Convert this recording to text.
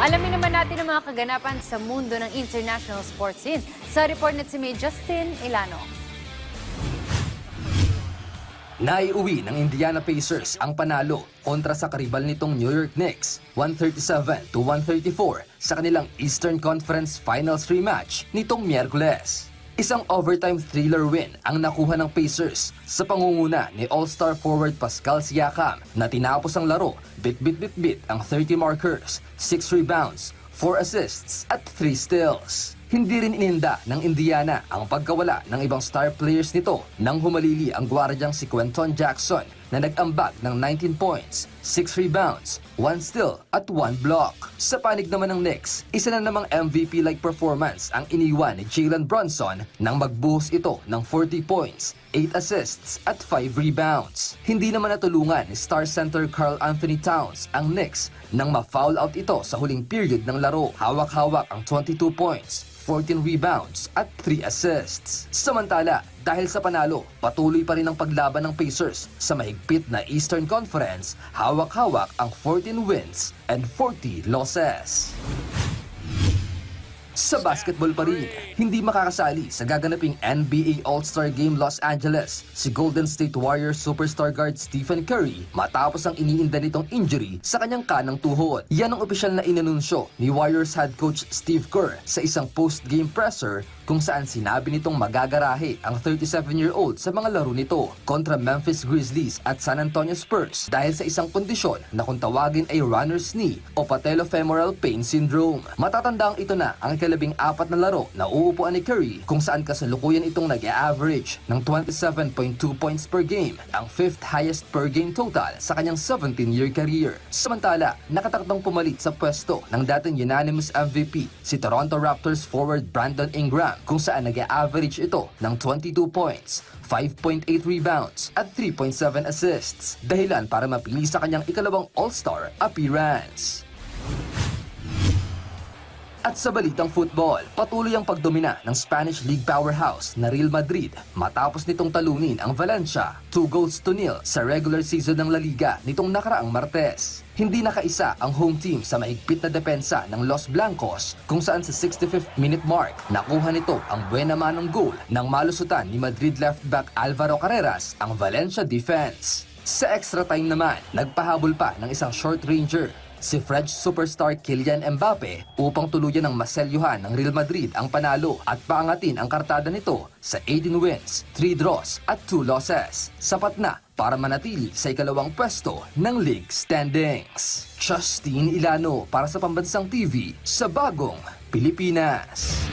Alamin naman natin ang mga kaganapan sa mundo ng international sports scene. Sa report na si May Justin Ilano. Naiuwi ng Indiana Pacers ang panalo kontra sa karibal nitong New York Knicks, 137-134 sa kanilang Eastern Conference Finals rematch nitong Miyerkules. Isang overtime thriller win ang nakuha ng Pacers sa pangunguna ni All-Star forward Pascal Siakam na tinapos ang laro bit ang 30 markers, 6 rebounds, 4 assists at 3 steals. Hindi rin ininda ng Indiana ang pagkawala ng ibang star players nito nang humalili ang gwardyang si Quentin Jackson na nag-ambag ng 19 points, 6 rebounds, 1 steal at 1 block. Sa panig naman ng Knicks, isa na namang MVP-like performance ang iniwan ni Jalen Brunson nang magbuhos ito ng 40 points, 8 assists at 5 rebounds. Hindi naman natulungan ni star center Karl Anthony Towns ang Knicks nang ma-foul out ito sa huling period ng laro. Hawak-hawak ang 22 points, 14 rebounds at 3 assists. Samantala, dahil sa panalo, patuloy pa rin ang paglaban ng Pacers sa mahigpit na Eastern Conference, hawak-hawak ang 14 wins and 40 losses. Sa basketball pa rin, hindi makakasali sa gaganaping NBA All-Star Game Los Angeles si Golden State Warriors superstar guard Stephen Curry matapos ang iniinda nitong injury sa kanyang kanang tuhod. Yan ang opisyal na inanunsyo ni Warriors head coach Steve Kerr sa isang post-game presser kung saan sinabi nitong magagarahe ang 37-year-old sa mga laro nito kontra Memphis Grizzlies at San Antonio Spurs dahil sa isang kondisyon na kung tawagin ay runner's knee o patellofemoral pain syndrome. Matatandang ito na ang ikalabing-4 na laro na uupuan ni Curry kung saan kasalukuyan itong nag-average ng 27.2 points per game, ang 5th highest per game total sa kanyang 17-year career. Samantala, nakatakdang pumalit sa pwesto ng dating unanimous MVP si Toronto Raptors forward Brandon Ingram kung saan nag-average ito ng 22 points, 5.8 rebounds at 3.7 assists, dahilan para mapili sa kanyang ikalawang All-Star appearance. At sa balitang football, patuloy ang pagdomina ng Spanish League powerhouse na Real Madrid matapos nitong talunin ang Valencia 2-0 sa regular season ng La Liga nitong nakaraang Martes. Hindi nakaisa ang home team sa mahigpit na depensa ng Los Blancos kung saan sa 65th minute mark nakuha nito ang buena manong goal nang malusutan ni Madrid left back Alvaro Carreras ang Valencia defense. Sa extra time naman, nagpahabol pa ng isang short ranger si French superstar Kylian Mbappe upang tuluyan ng maselyuhan ng Real Madrid ang panalo at paangatin ang kartada nito sa 18 wins, 3 draws at 2 losses. Sapat na para manatili sa ikalawang pwesto ng league standings. Justin Ilano para sa Pambansang TV sa Bagong Pilipinas.